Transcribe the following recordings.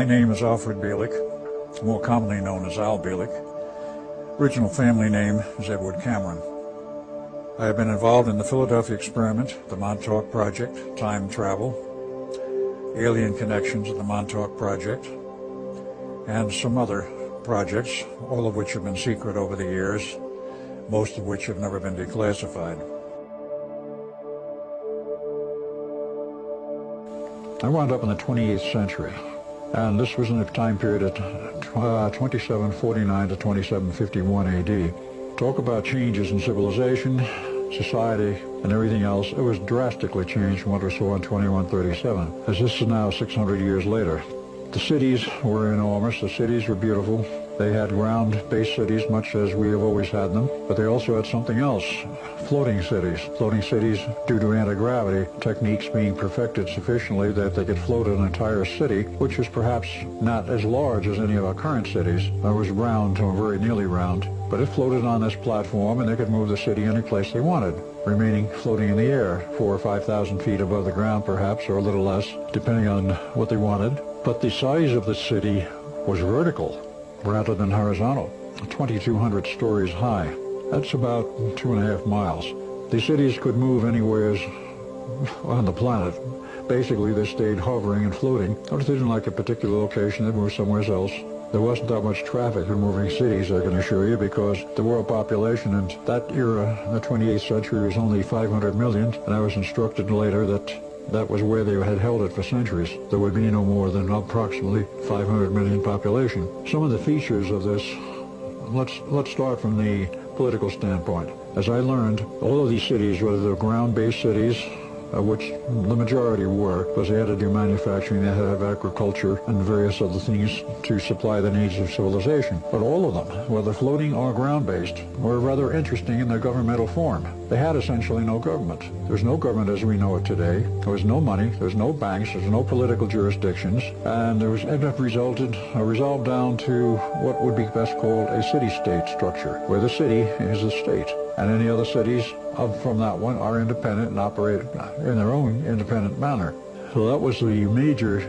My name is Alfred Bielik, more commonly known as Al Bielik. Original family name is Edward Cameron. I have been involved in the Philadelphia Experiment, the Montauk Project, time travel, alien connections of the Montauk Project, and some other projects, all of which have been secret over the years, most of which have never been declassified. I wound up in the 28th century, and this was in a time period of 2749 to 2751 AD. Talk about changes in civilization, society, and everything else. It was drastically changed from what we saw in 2137, as this is now 600 years later. The cities were enormous, the cities were beautiful. They had ground-based cities, much as we have always had them, but they also had something else, floating cities. Floating cities, due to anti-gravity techniques being perfected sufficiently that they could float an entire city, which was perhaps not as large as any of our current cities. It was round, or very nearly round, but it floated on this platform and they could move the city any place they wanted, remaining floating in the air, 4,000 or 5,000 feet above the ground perhaps, or a little less, depending on what they wanted. But the size of the city was vertical rather than horizontal, 2,200 stories high. That's about 2.5 miles. The cities could move anywhere on the planet. Basically, they stayed hovering and floating. If they didn't like a particular location, they moved somewhere else. There wasn't that much traffic in moving cities, I can assure you, because the world population in that era, the 28th century, was only 500 million, and I was instructed later that was where they had held it for centuries. There would be no more than approximately 500 million population. Some of the features of this, let's start from the political standpoint. As I learned, all of these cities, whether they're ground-based cities, which the majority were, because they had to do manufacturing, they had to have agriculture and various other things to supply the needs of civilization. But all of them, whether floating or ground-based, were rather interesting in their governmental form. They had essentially no government. There was no government as we know it today. There was no money, there was no banks, there was no political jurisdictions, and there was ended up resolved down to what would be best called a city-state structure, where the city is the state, and any other cities from that one are independent and operate in their own independent manner. So that was the major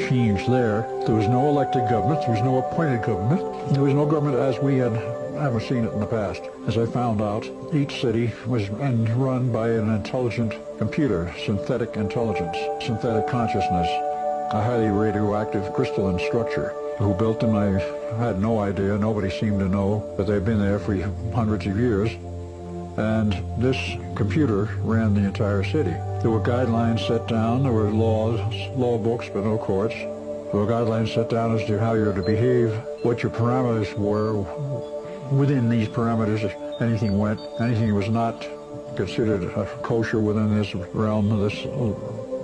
change there. There was no elected government, there was no appointed government, there was no government as we had ever seen it in the past. As I found out, each city was run by an intelligent computer, synthetic intelligence, synthetic consciousness, a highly radioactive crystalline structure. Who built them, I had no idea. Nobody seemed to know, but they've been there for hundreds of years. And this computer ran the entire city. There were guidelines set down, there were law books, but no courts. There were guidelines set down as to how you're to behave, what your parameters were. Within these parameters, anything went. Anything was not considered kosher within this realm, this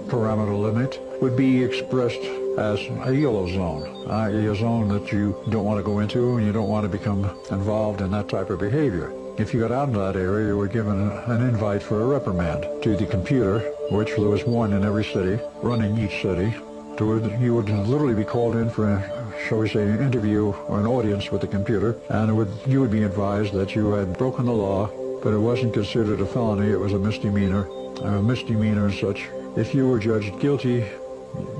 parameter limit, would be expressed as a yellow zone, a zone that you don't want to go into and you don't want to become involved in that type of behavior. If you got out into that area, you were given an invite for a reprimand to the computer, which there was one in every city, running each city. You would literally be called in for shall we say, an interview or an audience with the computer, and you would be advised that you had broken the law, but it wasn't considered a felony, it was a misdemeanor and such. If you were judged guilty,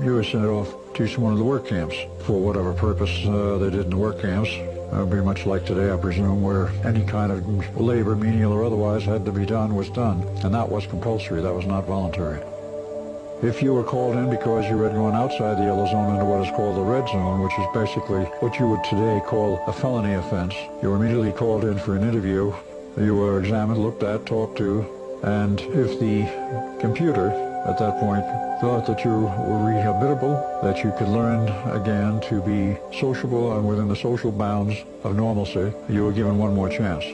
you were sent off to one of the work camps for whatever purpose they did in the work camps. It would be much like today, I presume, where any kind of labor, menial or otherwise, had to be done was done, and that was compulsory, that was not voluntary. If you were called in because you had gone outside the yellow zone into what is called the red zone, which is basically what you would today call a felony offense, you were immediately called in for an interview. You were examined, looked at, talked to, and if the computer at that point thought that you were rehabilitable, that you could learn again to be sociable and within the social bounds of normalcy, you were given one more chance.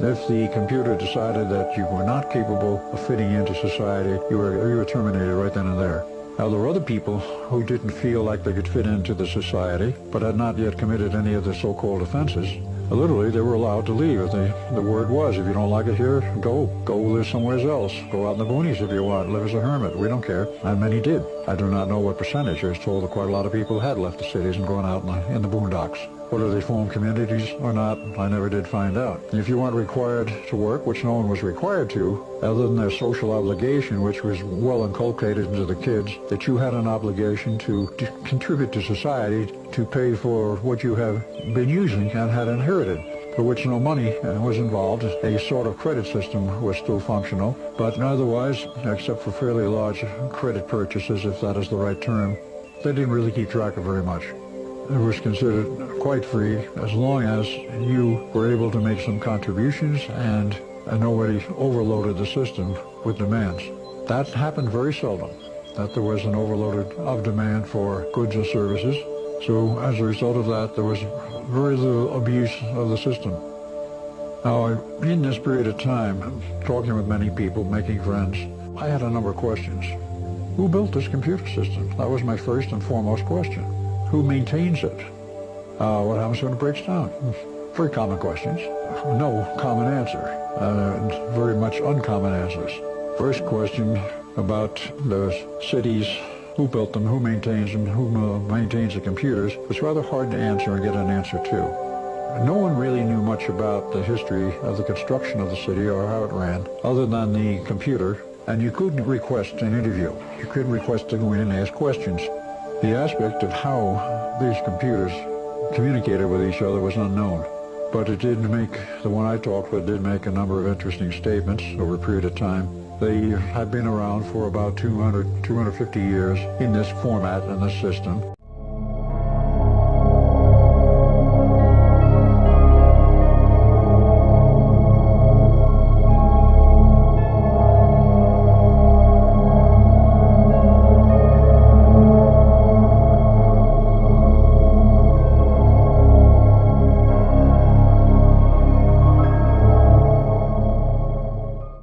If the computer decided that you were not capable of fitting into society, you were terminated right then and there. Now, there were other people who didn't feel like they could fit into the society, but had not yet committed any of the so-called offenses. Literally, they were allowed to leave. The word was, if you don't like it here, go live somewhere else. Go out in the boonies if you want, live as a hermit. We don't care. And many did. I do not know what percentage. I was told that quite a lot of people had left the cities and gone out in the boondocks. Whether they formed communities or not, I never did find out. If you weren't required to work, which no one was required to, other than their social obligation, which was well inculcated into the kids, that you had an obligation to contribute to society, to pay for what you have been using and had inherited, for which no money was involved. A sort of credit system was still functional, but otherwise, except for fairly large credit purchases, if that is the right term, they didn't really keep track of very much. It was considered quite free as long as you were able to make some contributions and nobody overloaded the system with demands. That happened very seldom, that there was an overload of demand for goods and services. So as a result of that, there was very little abuse of the system. Now, in this period of time, talking with many people, making friends, I had a number of questions. Who built this computer system? That was my first and foremost question. Who maintains it? What happens when it breaks down? Very common questions. No common answer. Very much uncommon answers. First question about the cities, who built them, who maintains them, who maintains the computers, was rather hard to answer and get an answer to. No one really knew much about the history of the construction of the city or how it ran, other than the computer, and you couldn't request an interview. You couldn't request to go in and ask questions. The aspect of how these computers communicated with each other was unknown, but it did make, the one I talked with did make a number of interesting statements over a period of time. They had been around for about 250 years in this format and this system.